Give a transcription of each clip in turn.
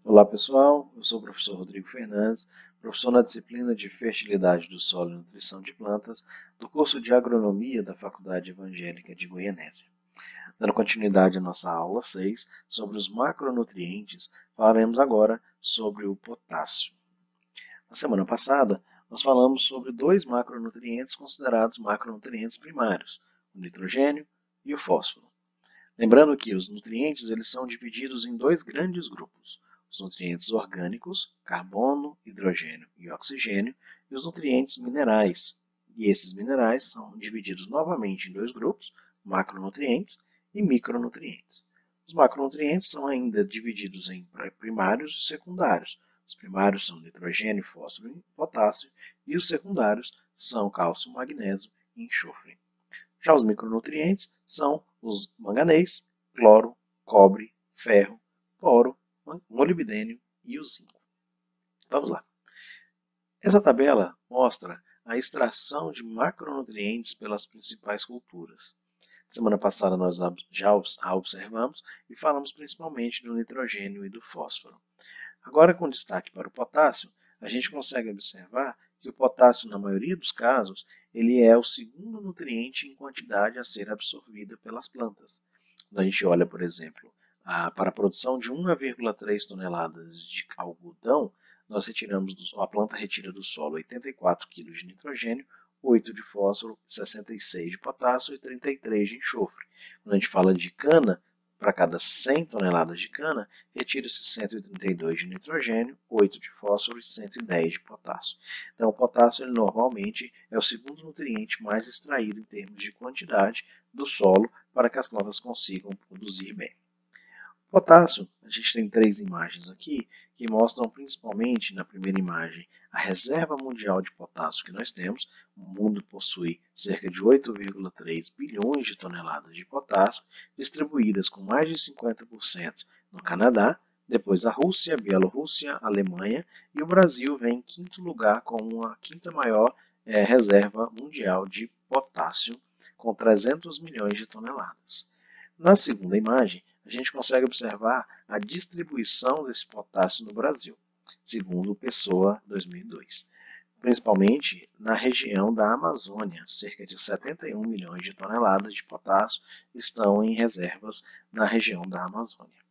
Olá pessoal, eu sou o professor Rodrigo Fernandes, professor na disciplina de Fertilidade do Solo e Nutrição de Plantas do curso de Agronomia da Faculdade Evangélica de Goianésia. Dando continuidade à nossa aula 6 sobre os macronutrientes, falaremos agora sobre o potássio. Na semana passada, nós falamos sobre dois macronutrientes considerados macronutrientes primários, o nitrogênio e o fósforo. Lembrando que os nutrientes eles são divididos em dois grandes grupos, os nutrientes orgânicos, carbono, hidrogênio e oxigênio, e os nutrientes minerais. E esses minerais são divididos novamente em dois grupos, macronutrientes e micronutrientes. Os macronutrientes são ainda divididos em primários e secundários. Os primários são nitrogênio, fósforo e potássio, e os secundários são cálcio, magnésio e enxofre. Já os micronutrientes são os manganês, cloro, cobre, ferro, boro, molibdênio e o zinco. Vamos lá. Essa tabela mostra a extração de macronutrientes pelas principais culturas. Semana passada nós já a observamos e falamos principalmente do nitrogênio e do fósforo. Agora, com destaque para o potássio, a gente consegue observar que o potássio, na maioria dos casos, ele é o segundo nutriente em quantidade a ser absorvida pelas plantas. Quando a gente olha, por exemplo, para a produção de 1,3 toneladas de algodão, a planta retira do solo 84 kg de nitrogênio, 8 de fósforo, 66 de potássio e 33 de enxofre. Quando a gente fala de cana, para cada 100 toneladas de cana, retira-se 132 de nitrogênio, 8 de fósforo e 110 de potássio. Então, o potássio ele, normalmente é o segundo nutriente mais extraído em termos de quantidade do solo para que as plantas consigam produzir bem. Potássio, a gente tem três imagens aqui que mostram principalmente na primeira imagem a reserva mundial de potássio que nós temos. O mundo possui cerca de 8,3 bilhões de toneladas de potássio, distribuídas com mais de 50% no Canadá, depois a Rússia, a Bielorrússia, a Alemanha e o Brasil vem em quinto lugar com a quinta maior reserva mundial de potássio, com 300 milhões de toneladas. Na segunda imagem, a gente consegue observar a distribuição desse potássio no Brasil, segundo o Pessoa 2002, principalmente na região da Amazônia. Cerca de 71 milhões de toneladas de potássio estão em reservas na região da Amazônia.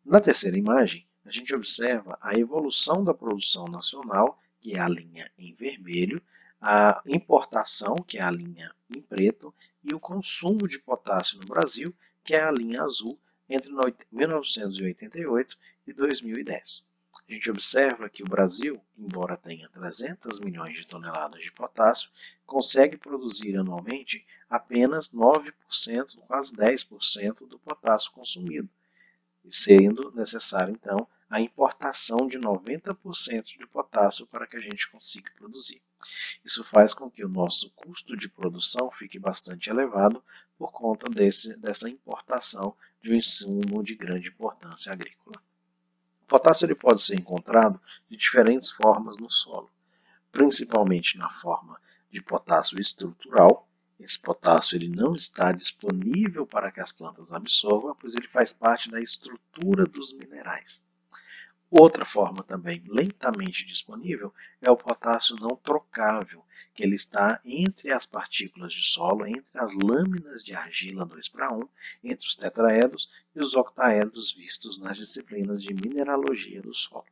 Na terceira imagem, a gente observa a evolução da produção nacional, que é a linha em vermelho, a importação, que é a linha em preto, e o consumo de potássio no Brasil, que é a linha azul, entre 1988 e 2010. A gente observa que o Brasil, embora tenha 300 milhões de toneladas de potássio, consegue produzir anualmente apenas 9%, quase 10% do potássio consumido, sendo necessário, então, a importação de 90% de potássio para que a gente consiga produzir. Isso faz com que o nosso custo de produção fique bastante elevado por conta dessa importação de um insumo de grande importância agrícola. O potássio ele pode ser encontrado de diferentes formas no solo, principalmente na forma de potássio estrutural. Esse potássio ele não está disponível para que as plantas absorvam, pois ele faz parte da estrutura dos minerais. Outra forma também lentamente disponível é o potássio não trocável, que ele está entre as partículas de solo, entre as lâminas de argila 2:1, entre os tetraedros e os octaedros vistos nas disciplinas de mineralogia do solo.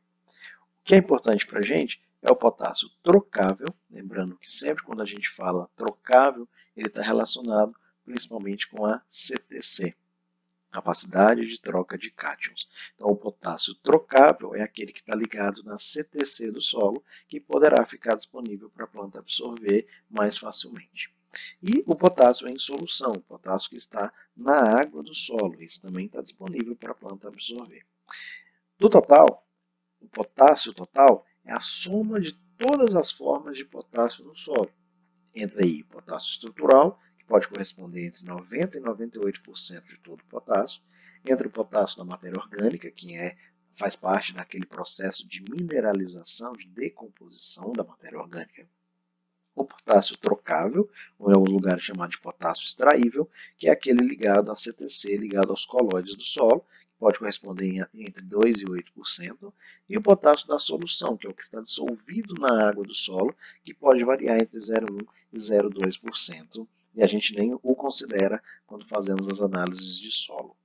O que é importante para a gente é o potássio trocável, lembrando que sempre quando a gente fala trocável, ele está relacionado principalmente com a CTC, capacidade de troca de cátions. Então, o potássio trocável é aquele que está ligado na CTC do solo, que poderá ficar disponível para a planta absorver mais facilmente. E o potássio em solução, o potássio que está na água do solo, esse também está disponível para a planta absorver. Do total, o potássio total é a soma de todas as formas de potássio no solo. Entra aí o potássio estrutural, que pode corresponder entre 90% e 98% de todo o potássio. Entra o potássio da matéria orgânica, que faz parte daquele processo de mineralização, de decomposição da matéria orgânica. O potássio trocável, ou em alguns lugares chamado de potássio extraível, que é aquele ligado à CTC, ligado aos colóides do solo, que pode corresponder entre 2% e 8%, e o potássio da solução, que é o que está dissolvido na água do solo, que pode variar entre 0,1% e 0,2%, e a gente nem o considera quando fazemos as análises de solo.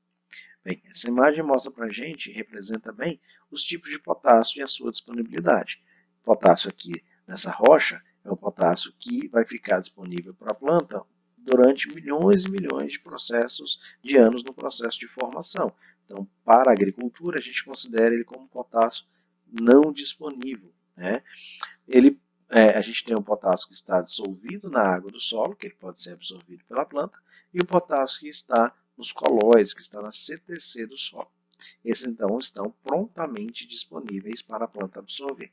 Bem, essa imagem mostra para a gente, representa bem, os tipos de potássio e a sua disponibilidade. O potássio aqui nessa rocha é o potássio que vai ficar disponível para a planta durante milhões e milhões de processos de anos no processo de formação. Então, para a agricultura, a gente considera ele como potássio não disponível, né? A gente tem o potássio que está dissolvido na água do solo, que ele pode ser absorvido pela planta, e o potássio que está nos colóides, que está na CTC do solo. Esses, então, estão prontamente disponíveis para a planta absorver.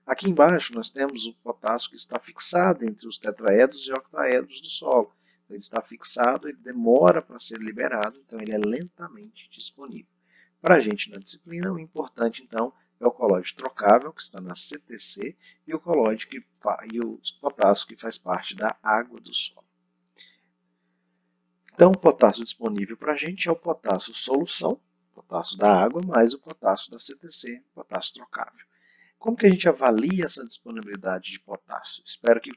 Aqui embaixo nós temos o potássio que está fixado entre os tetraedros e octaedros do solo. Ele está fixado, ele demora para ser liberado, então ele é lentamente disponível. Para a gente na disciplina, o importante então é o colóide trocável, que está na CTC, e o colóide e o potássio que faz parte da água do solo. Então, o potássio disponível para a gente é o potássio solução, potássio da água, mais o potássio da CTC, potássio trocável. Como que a gente avalia essa disponibilidade de potássio? Espero que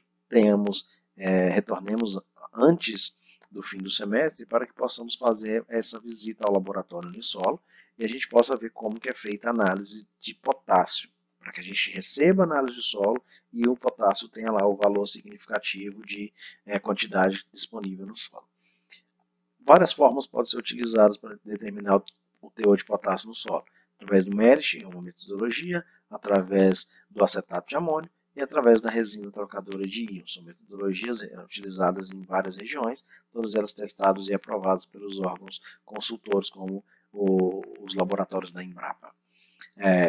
retornemos antes do fim do semestre para que possamos fazer essa visita ao laboratório no solo e a gente possa ver como que é feita a análise de potássio, para que a gente receba a análise de solo e o potássio tenha lá o valor significativo de quantidade disponível no solo. Várias formas podem ser utilizadas para determinar o teor de potássio no solo. Através do MERIT, uma metodologia, através do acetato de amônio e através da resina trocadora de íons. São metodologias utilizadas em várias regiões, todas elas testadas e aprovadas pelos órgãos consultores, como os laboratórios da Embrapa.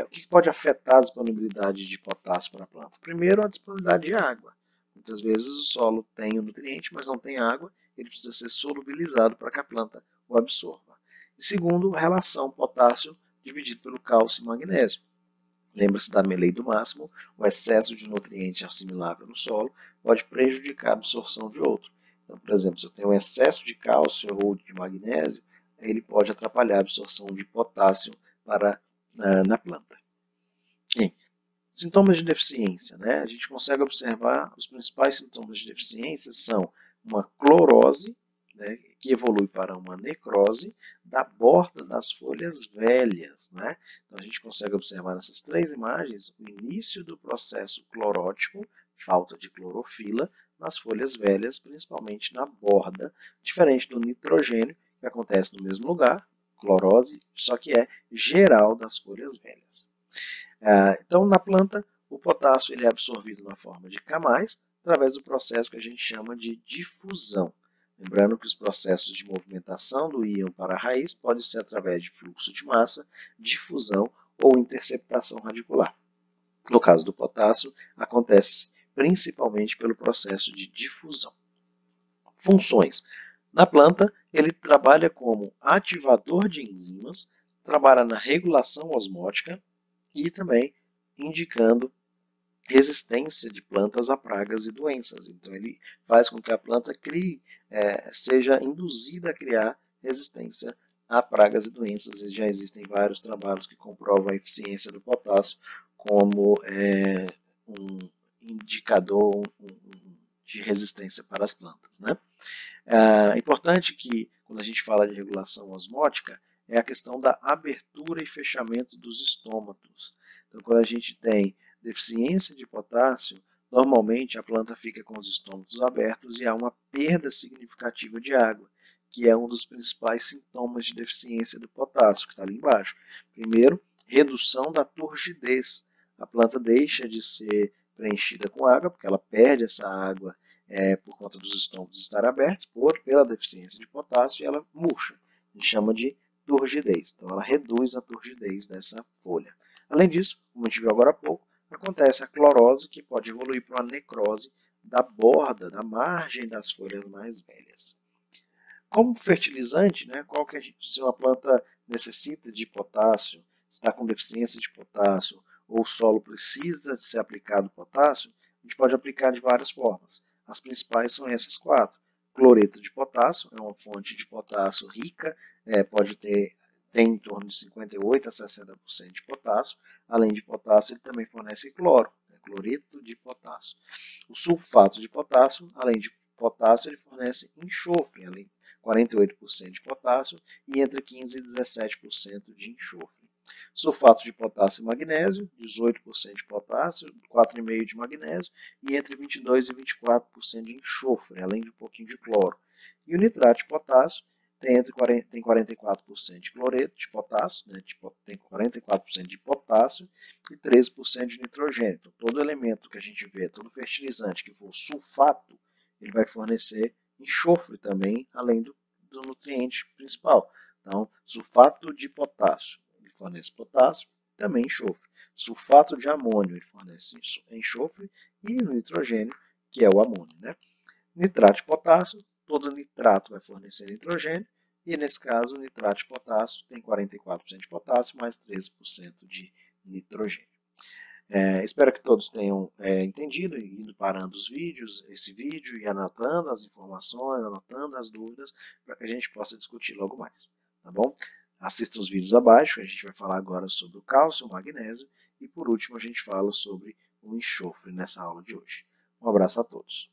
O que pode afetar a disponibilidade de potássio para a planta? Primeiro, a disponibilidade de água. Muitas vezes o solo tem o nutriente, mas não tem água, ele precisa ser solubilizado para que a planta o absorva. E segundo, a relação potássio dividido pelo cálcio e magnésio. Lembra-se da lei do máximo, o excesso de nutriente assimilável no solo pode prejudicar a absorção de outro. Então, por exemplo, se eu tenho um excesso de cálcio ou de magnésio, ele pode atrapalhar a absorção de potássio na planta. Bem, sintomas de deficiência, né? A gente consegue observar os principais sintomas de deficiência são uma clorose, né, que evolui para uma necrose da borda das folhas velhas, né? Então a gente consegue observar nessas três imagens o início do processo clorótico, falta de clorofila nas folhas velhas, principalmente na borda, diferente do nitrogênio, que acontece no mesmo lugar, clorose, só que é geral das folhas velhas. Então, na planta, o potássio ele é absorvido na forma de K+, através do processo que a gente chama de difusão. Lembrando que os processos de movimentação do íon para a raiz podem ser através de fluxo de massa, difusão ou interceptação radicular. No caso do potássio, acontece principalmente pelo processo de difusão. Funções. Na planta, ele trabalha como ativador de enzimas, trabalha na regulação osmótica e também indicando resistência de plantas a pragas e doenças. Então ele faz com que a planta seja induzida a criar resistência a pragas e doenças. E já existem vários trabalhos que comprovam a eficiência do potássio como um indicador de resistência para as plantas, né? É importante que, quando a gente fala de regulação osmótica, é a questão da abertura e fechamento dos estômatos. Então, quando a gente tem deficiência de potássio, normalmente a planta fica com os estômatos abertos e há uma perda significativa de água, que é um dos principais sintomas de deficiência do potássio, que está ali embaixo. Primeiro, redução da turgidez. A planta deixa de ser preenchida com água, porque ela perde essa água por conta dos estômatos estar abertos, pela deficiência de potássio, e ela murcha. A gente chama de turgidez. Então, ela reduz a turgidez dessa folha. Além disso, como a gente viu agora há pouco, acontece a clorose, que pode evoluir para uma necrose da borda, da margem das folhas mais velhas. Como fertilizante, né, se uma planta necessita de potássio, está com deficiência de potássio, ou o solo precisa de ser aplicado potássio, a gente pode aplicar de várias formas. As principais são essas quatro. Cloreto de potássio é uma fonte de potássio rica, pode ter tem em torno de 58% a 60% de potássio. Além de potássio, ele também fornece cloro, né, cloreto de potássio. O sulfato de potássio, além de potássio, ele fornece enxofre, além de 48% de potássio e entre 15% e 17% de enxofre. Sulfato de potássio e magnésio, 18% de potássio, 4,5% de magnésio e entre 22% e 24% de enxofre, além de um pouquinho de cloro. E o nitrato de potássio tem 44% de cloreto de potássio, né, tem 44% de potássio e 13% de nitrogênio. Então, todo elemento que a gente vê, todo fertilizante que for sulfato, ele vai fornecer enxofre também, além do nutriente principal. Então, sulfato de potássio, ele fornece potássio, também enxofre. Sulfato de amônio, ele fornece enxofre e o nitrogênio, que é o amônio, né? Nitrato de potássio, todo nitrato vai fornecer nitrogênio, e nesse caso o nitrato de potássio tem 44% de potássio mais 13% de nitrogênio. Espero que todos tenham entendido e ido parando esse vídeo e anotando as informações, anotando as dúvidas, para que a gente possa discutir logo mais, tá bom? Assista os vídeos abaixo, a gente vai falar agora sobre o cálcio, o magnésio e por último a gente fala sobre o enxofre nessa aula de hoje. Um abraço a todos.